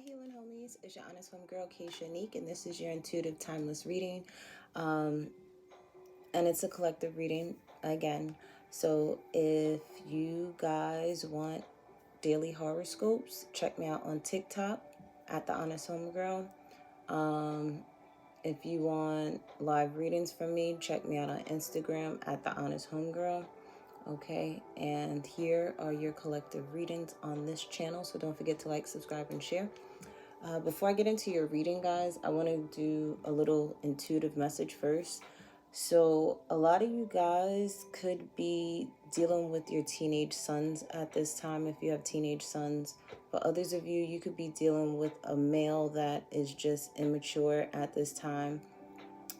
Healing Homies, it's your honest homegirl, 𝐘𝐨𝐮𝐫, and this is your intuitive timeless reading. And it's a collective reading again. So if you guys want daily horoscopes, check me out on TikTok at the honest homegirl. If you want live readings from me, check me out on Instagram at the honest homegirl. Okay, and here are your collective readings on this channel, so don't forget to like, subscribe, and share. Before I get into your reading, guys, I want to do a little intuitive message first. So a lot of you guys could be dealing with your teenage sons at this time if you have teenage sons. For others of you, you could be dealing with a male that is just immature at this time.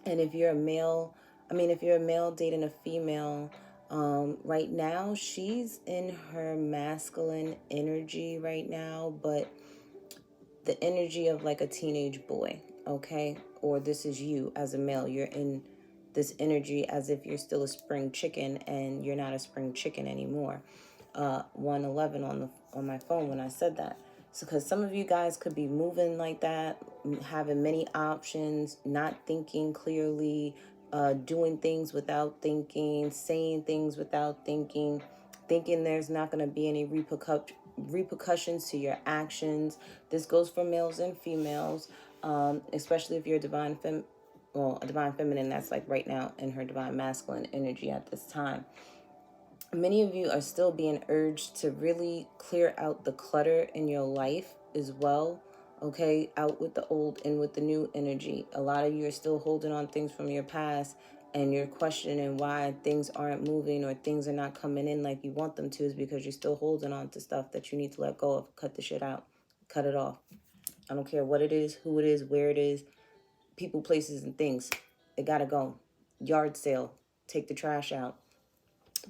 And if you're a male dating a female, right now, she's in her masculine energy right now, but the energy of like a teenage boy, okay? Or this is you as a male. You're in this energy as if you're still a spring chicken and you're not a spring chicken anymore. 111 on my phone when I said that. So because some of you guys could be moving like that, having many options, not thinking clearly, doing things without thinking, saying things without thinking there's not going to be any repercussions to your actions. This goes for males and females, especially if you're a divine feminine that's like right now in her divine masculine energy at this time. Many of you are still being urged to really clear out the clutter in your life as well. Okay, out with the old and with the new energy. A lot of you are still holding on things from your past, and you're questioning why things aren't moving or things are not coming in like you want them to, is because you're still holding on to stuff that you need to let go of. Cut the shit out. Cut it off. I don't care what it is, who it is, where it is, people, places, and things. It gotta go. Yard sale. Take the trash out.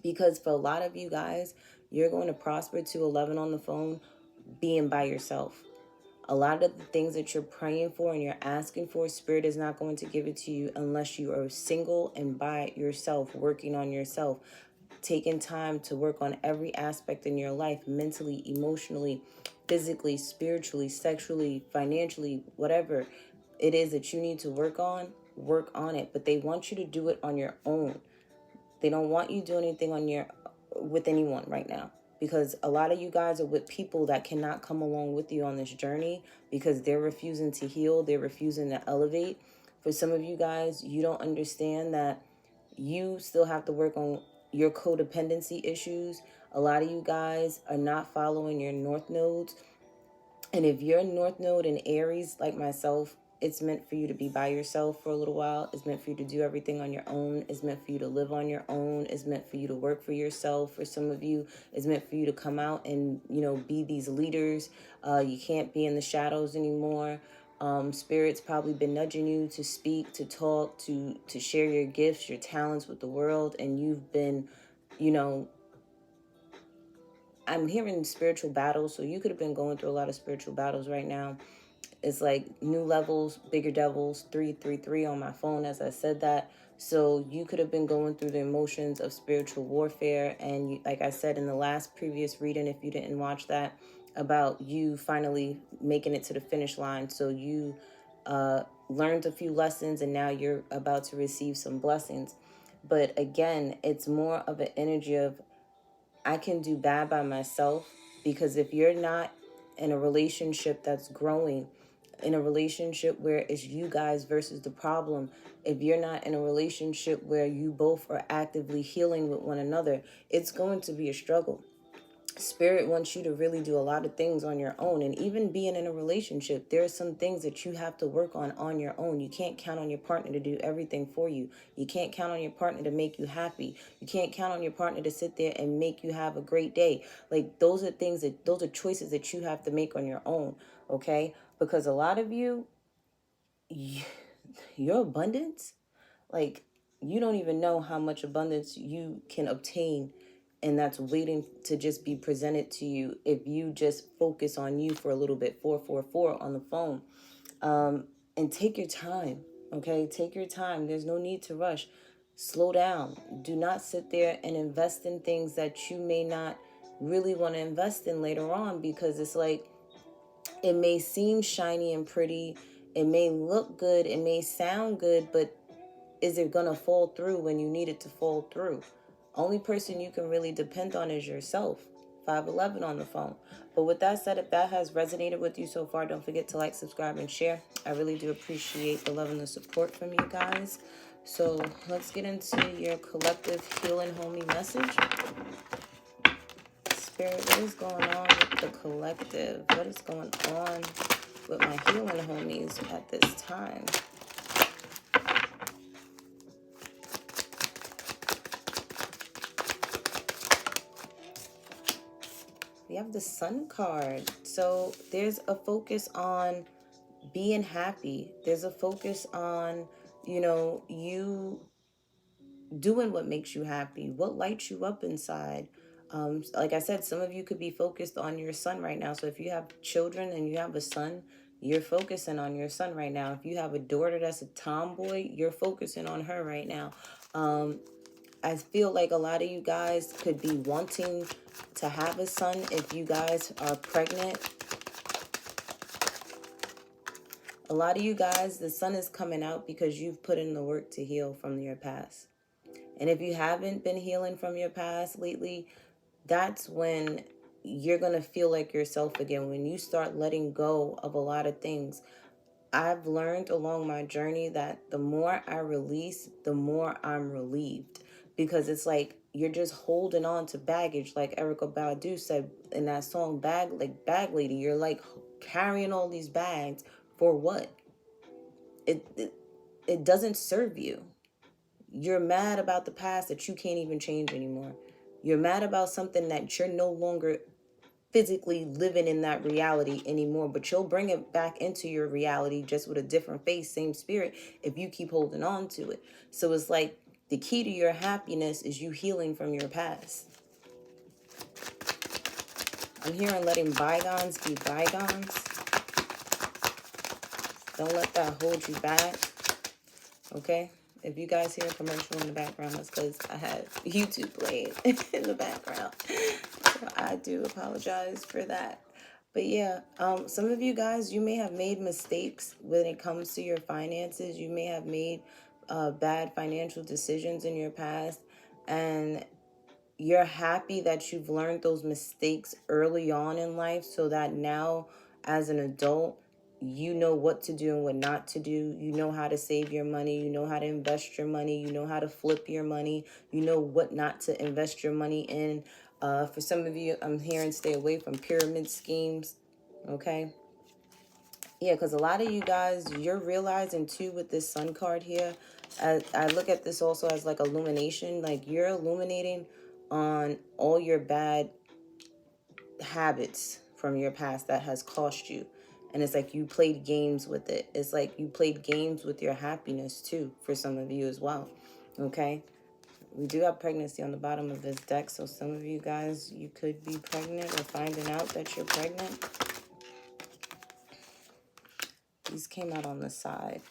Because for a lot of you guys, you're going to prosper to 11 on the phone being by yourself. A lot of the things that you're praying for and you're asking for, Spirit is not going to give it to you unless you are single and by yourself, working on yourself, taking time to work on every aspect in your life, mentally, emotionally, physically, spiritually, sexually, financially, whatever it is that you need to work on it. But they want you to do it on your own. They don't want you doing anything with anyone right now, because a lot of you guys are with people that cannot come along with you on this journey because they're refusing to heal. They're refusing to elevate. For some of you guys, you don't understand that you still have to work on your codependency issues. A lot of you guys are not following your north nodes. And if you're north node in Aries like myself, it's meant for you to be by yourself for a little while. It's meant for you to do everything on your own. It's meant for you to live on your own. It's meant for you to work for yourself. For some of you, it's meant for you to come out and, be these leaders. You can't be in the shadows anymore. Spirit's probably been nudging you to speak, to talk, to share your gifts, your talents with the world. And you've been, I'm hearing spiritual battles. So you could have been going through a lot of spiritual battles right now. It's like new levels, bigger devils, 333 on my phone as I said that. So you could have been going through the emotions of spiritual warfare. And like I said in the last previous reading, if you didn't watch that, about you finally making it to the finish line. So you learned a few lessons and now you're about to receive some blessings. But again, it's more of an energy of, I can do bad by myself, because if you're not in a relationship that's growing, in a relationship where it's you guys versus the problem, if you're not in a relationship where you both are actively healing with one another, it's going to be a struggle. Spirit wants you to really do a lot of things on your own. And even being in a relationship, there are some things that you have to work on your own. You can't count on your partner to do everything for you. You can't count on your partner to make you happy. You can't count on your partner to sit there and make you have a great day. Like, those are choices that you have to make on your own, okay? Because a lot of you, your abundance, like, you don't even know how much abundance you can obtain, and that's waiting to just be presented to you if you just focus on you for a little bit. 444 on the phone. And take your time, okay? Take your time. There's no need to rush. Slow down. Do not sit there and invest in things that you may not really want to invest in later on, because it's like It may seem shiny and pretty. It may look good. It may sound good, but is it going to fall through when you need it to fall through? Only person you can really depend on is yourself. 511 on the phone. But with that said, if that has resonated with you so far, don't forget to like, subscribe, and share. I really do appreciate the love and the support from you guys. So let's get into your collective healing homie message. Spirit, what is going on with the collective? What is going on with my healing homies at this time? We have the Sun card. So there's a focus on being happy. There's a focus on, you doing what makes you happy, what lights you up inside. Like I said, some of you could be focused on your son right now. So if you have children and you have a son, you're focusing on your son right now. If you have a daughter that's a tomboy, you're focusing on her right now. I feel like a lot of you guys could be wanting to have a son. If you guys are pregnant, a lot of you guys, the sun is coming out because you've put in the work to heal from your past. And if you haven't been healing from your past lately, that's when you're going to feel like yourself again. When you start letting go of a lot of things. I've learned along my journey that the more I release, the more I'm relieved. Because it's like you're just holding on to baggage, like Erykah Badu said in that song, Bag Lady. You're like carrying all these bags for what? It doesn't serve you. You're mad about the past that you can't even change anymore. You're mad about something that you're no longer physically living in that reality anymore, but you'll bring it back into your reality just with a different face, same spirit, if you keep holding on to it. So it's like the key to your happiness is you healing from your past. I'm hearing letting bygones be bygones. Don't let that hold you back. Okay? If you guys hear a commercial in the background, that's because I had YouTube playing in the background. So I do apologize for that. But yeah, some of you guys, you may have made mistakes when it comes to your finances. You may have made bad financial decisions in your past. And you're happy that you've learned those mistakes early on in life so that now as an adult, you know what to do and what not to do. You know how to save your money. You know how to invest your money. You know how to flip your money. You know what not to invest your money in. For some of you, I'm hearing stay away from pyramid schemes. Okay. Yeah, because a lot of you guys, you're realizing too with this sun card here. I look at this also as like illumination. Like you're illuminating on all your bad habits from your past that has cost you. And it's like you played games with it. It's like you played games with your happiness too, for some of you as well. Okay? We do have pregnancy on the bottom of this deck. So some of you guys, you could be pregnant or finding out that you're pregnant. These came out on the side.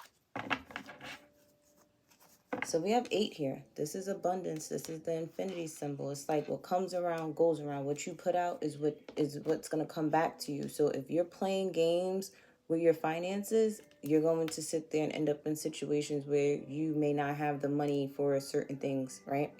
So we have 8 here. This is abundance. This is the infinity symbol. It's like what comes around goes around. What you put out is what's going to come back to you. So if you're playing games with your finances, you're going to sit there and end up in situations where you may not have the money for certain things, right?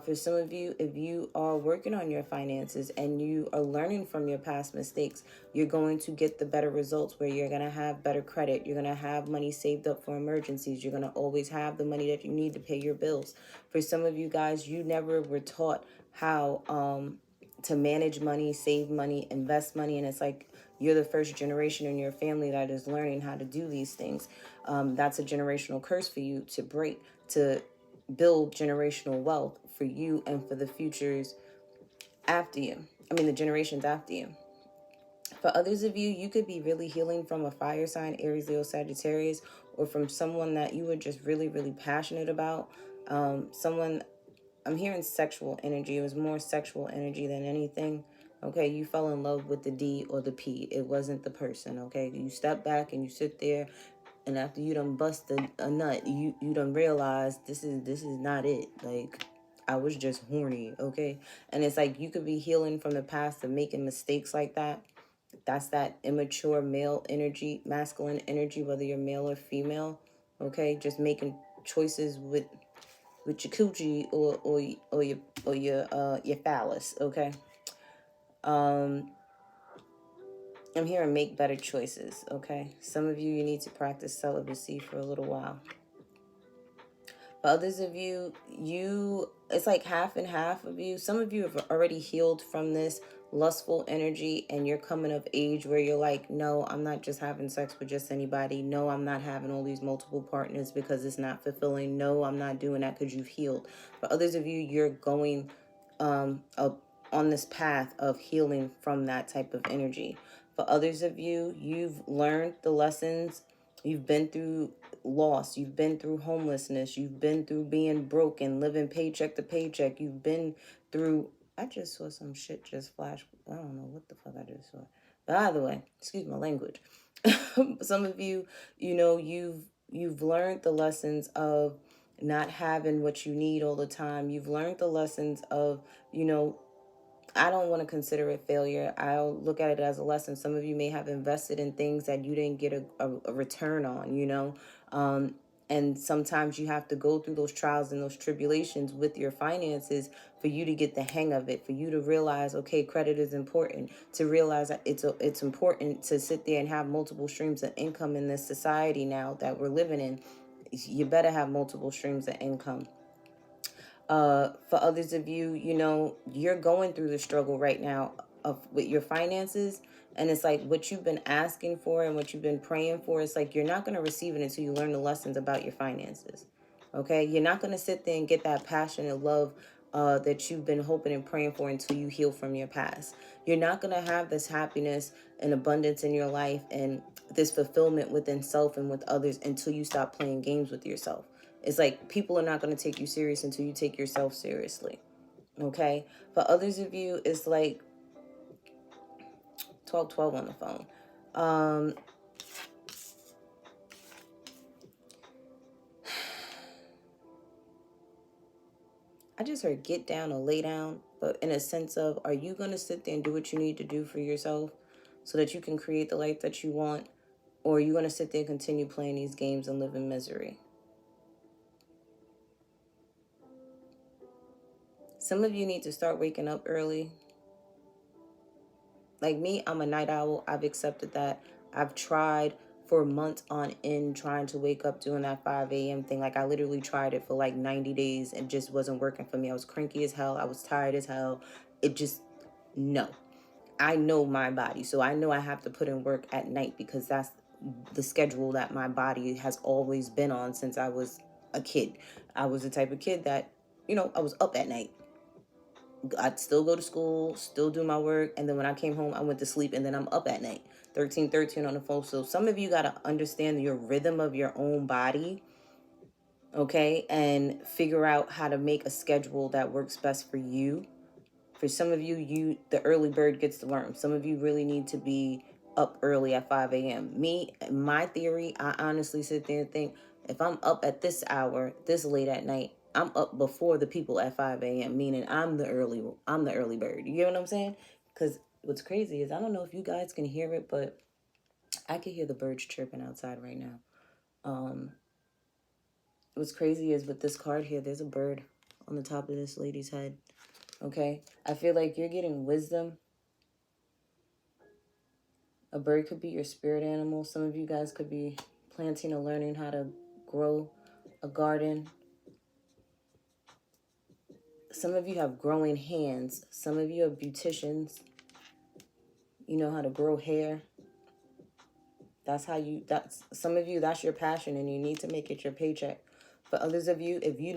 For some of you, if you are working on your finances and you are learning from your past mistakes, you're going to get the better results where you're going to have better credit. You're going to have money saved up for emergencies. You're going to always have the money that you need to pay your bills. For some of you guys, you never were taught how to manage money, save money, invest money. And it's like you're the first generation in your family that is learning how to do these things. That's a generational curse for you to break, to build generational wealth for you and for the futures after you. I mean, the generations after you. For others of you, you could be really healing from a fire sign, Aries, Leo, Sagittarius, or from someone that you were just really, really passionate about. Someone, I'm hearing sexual energy. It was more sexual energy than anything. Okay, you fell in love with the D or the P. It wasn't the person, okay? You step back and you sit there, and after you done bust a nut, you done realize this is not it. Like, I was just horny, okay? And it's like you could be healing from the past of making mistakes like that. That's that immature male energy, masculine energy, whether you're male or female. Okay, just making choices with your coochie or your phallus. Okay. I'm hearing make better choices. Okay. Some of you need to practice celibacy for a little while. For others of you, it's like half and half of you. Some of you have already healed from this lustful energy, and you're coming of age where you're like, no, I'm not just having sex with just anybody. No, I'm not having all these multiple partners because it's not fulfilling. No, I'm not doing that because you've healed. For others of you, you're going up on this path of healing from that type of energy. For others of you, you've learned the lessons. You've been through loss. You've been through homelessness. You've been through being broke and living paycheck to paycheck. You've been through... I just saw some shit just flash. I don't know what the fuck I just saw. But either way, excuse my language. Some of you, you've learned the lessons of not having what you need all the time. You've learned the lessons of, I don't want to consider it failure. I'll look at it as a lesson. Some of you may have invested in things that you didn't get a return on, and sometimes you have to go through those trials and those tribulations with your finances for you to get the hang of it, for you to realize, okay, credit is important, to realize that it's important to sit there and have multiple streams of income in this society now that we're living in. You better have multiple streams of income. For others of you, you're going through the struggle right now with your finances. And it's like what you've been asking for and what you've been praying for. It's like you're not going to receive it until you learn the lessons about your finances. Okay? You're not going to sit there and get that passion and love that you've been hoping and praying for until you heal from your past. You're not going to have this happiness and abundance in your life and this fulfillment within self and with others until you stop playing games with yourself. It's like people are not going to take you serious until you take yourself seriously. Okay? For others of you, it's like 1212 on the phone. I just heard get down or lay down, but in a sense of, are you going to sit there and do what you need to do for yourself so that you can create the life that you want? Or are you going to sit there and continue playing these games and live in misery? Some of you need to start waking up early. Like me, I'm a night owl. I've accepted that. I've tried for months on end trying to wake up doing that 5 a.m. thing. Like I literally tried it for like 90 days and just wasn't working for me. I was cranky as hell. I was tired as hell. No. I know my body. So I know I have to put in work at night because that's the schedule that my body has always been on since I was a kid. I was the type of kid that, I was up at night. I'd still go to school, still do my work, and then when I came home, I went to sleep, and then I'm up at night, 13 on the phone. So some of you got to understand your rhythm of your own body, okay, and figure out how to make a schedule that works best for you. For some of you, the early bird gets the worm. Some of you really need to be up early at 5 a.m. My theory, I honestly sit there and think, if I'm up at this hour, this late at night, I'm up before the people at 5 a.m., meaning I'm the early bird. You get what I'm saying? Because what's crazy is, I don't know if you guys can hear it, but I can hear the birds chirping outside right now. What's crazy is with this card here, there's a bird on the top of this lady's head. Okay? I feel like you're getting wisdom. A bird could be your spirit animal. Some of you guys could be planting or learning how to grow a garden. Some of you have growing hands. Some of you are beauticians. You know how to grow hair. Some of you, that's your passion and you need to make it your paycheck. For others of you, if you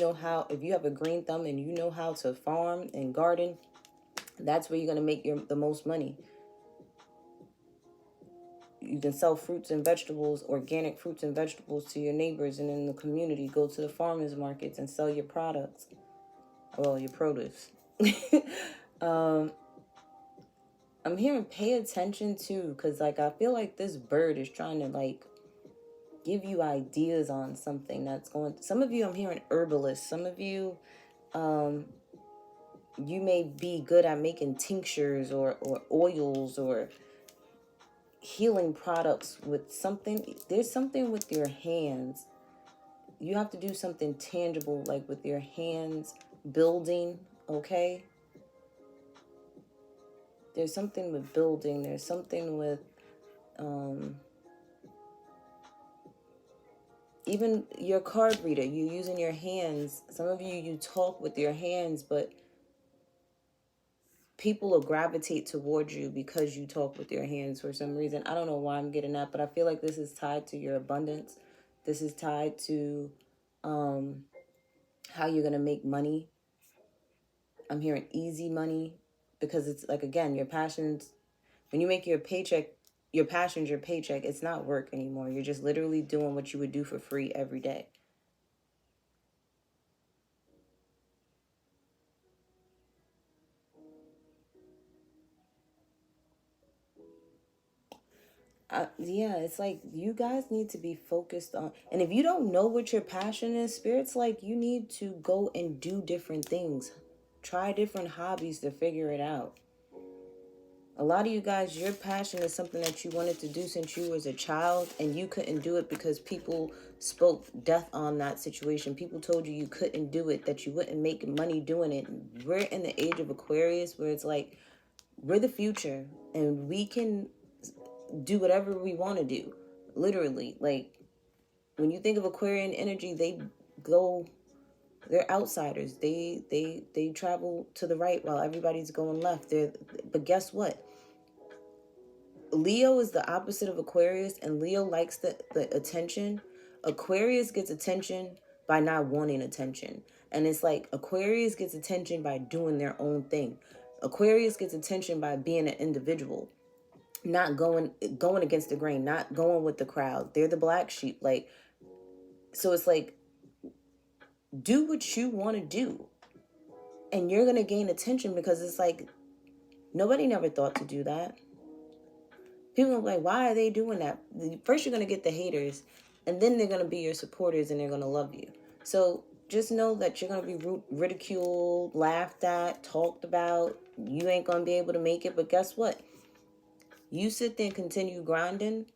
have a green thumb and you know how to farm and garden, that's where you're going to make the most money. You can sell fruits and vegetables, organic fruits and vegetables to your neighbors and in the community. Go to the farmers markets and sell your products. Well, your produce. I'm hearing pay attention too, because I feel like this bird is trying to give you ideas on something that's going. Some of you, I'm hearing herbalists. Some of you, you may be good at making tinctures or oils or healing products with something. There's something with your hands. You have to do something tangible, like with your hands, building, okay? There's something with building. There's something with even your card reader. You're using your hands. Some of you talk with your hands, but people will gravitate towards you because you talk with your hands for some reason. I don't know why I'm getting that, but I feel like this is tied to your abundance. This is tied to how you're going to make money. I'm hearing easy money because it's like, again, your passions. When you make your paycheck, your passion's your paycheck. It's not work anymore. You're just literally doing what you would do for free every day. Yeah, it's like you guys need to be focused on, and if you don't know what your passion is, Spirit's like you need to go and do different things. Try different hobbies to figure it out. A lot of you guys, your passion is something that you wanted to do since you was a child, and you couldn't do it because people spoke death on that situation. People told you you couldn't do it, that you wouldn't make money doing it. We're in the age of Aquarius where it's like, we're the future, and we can do whatever we want to do. Literally, like, when you think of Aquarian energy, they're outsiders. They travel to the right while everybody's going left. But guess what? Leo is the opposite of Aquarius, and Leo likes the attention. Aquarius gets attention by not wanting attention. And it's like Aquarius gets attention by doing their own thing. Aquarius gets attention by being an individual, not going against the grain, not going with the crowd. They're the black sheep. Like, so it's like, do what you want to do, and you're going to gain attention, because it's like, nobody never thought to do that. People are like, why are they doing that? First, you're going to get the haters, and then they're going to be your supporters, and they're going to love you. So just know that you're going to be ridiculed, laughed at, talked about. You ain't going to be able to make it. But guess what? You sit there and continue grinding,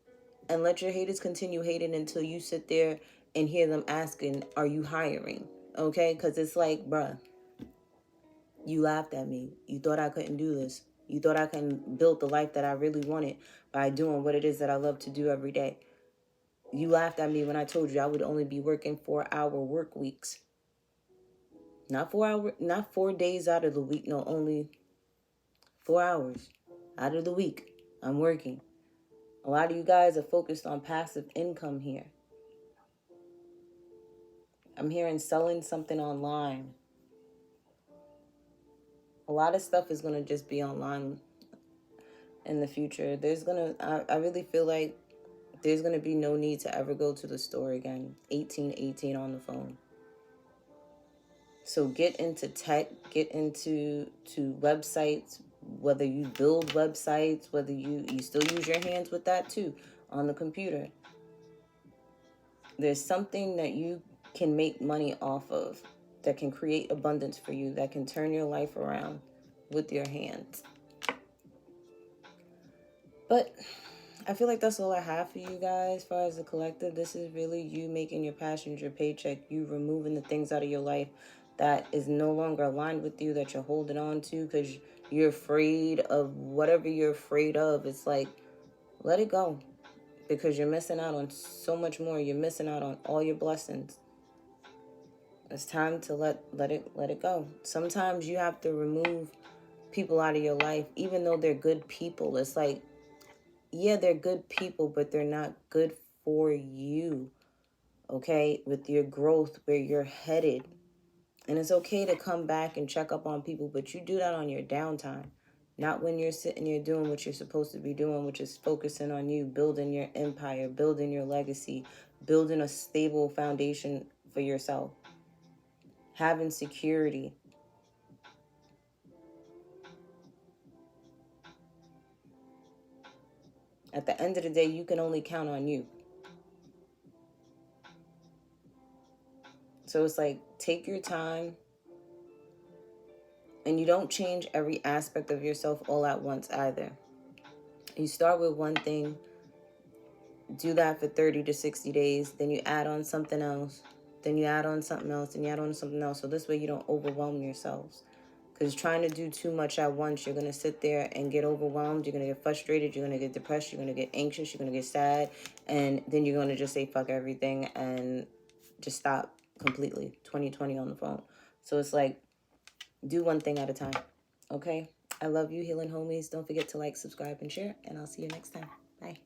and let your haters continue hating until you sit there and hear them asking, are you hiring? Okay? Because it's like, bruh, you laughed at me. You thought I couldn't do this. You thought I couldn't build the life that I really wanted by doing what it is that I love to do every day. You laughed at me when I told you I would only be working 4-hour work weeks. Not 4 days out of the week. No, only 4 hours out of the week. I'm working. A lot of you guys are focused on passive income here. I'm hearing selling something online. A lot of stuff is going to just be online in the future. I really feel like there's going to be no need to ever go to the store again. 1818 on the phone. So get into tech, get into websites, whether you build websites, whether you still use your hands with that too on the computer. There's something that you can make money off of, that can create abundance for you, that can turn your life around with your hands. But I feel like that's all I have for you guys as far as the collective. This is really you making your passions your paycheck, you removing the things out of your life that is no longer aligned with you, that you're holding on to because you're afraid of whatever you're afraid of. It's like, let it go, because you're missing out on so much more. You're missing out on all your blessings. It's time to let it go. Sometimes you have to remove people out of your life, even though they're good people. It's like, yeah, they're good people, but they're not good for you, okay, with your growth, where you're headed. And it's okay to come back and check up on people, but you do that on your downtime, not when you're sitting here doing what you're supposed to be doing, which is focusing on you, building your empire, building your legacy, building a stable foundation for yourself, having security. At the end of the day, you can only count on you. So it's like, take your time, and you don't change every aspect of yourself all at once either. You start with one thing, do that for 30 to 60 days, then you add on something else, then you add on something else, and you add on something else. So this way you don't overwhelm yourselves. Because trying to do too much at once, you're going to sit there and get overwhelmed. You're going to get frustrated. You're going to get depressed. You're going to get anxious. You're going to get sad. And then you're going to just say fuck everything and just stop completely. 2020 on the phone. So it's like, do one thing at a time. Okay? I love you, healing homies. Don't forget to like, subscribe, and share. And I'll see you next time. Bye.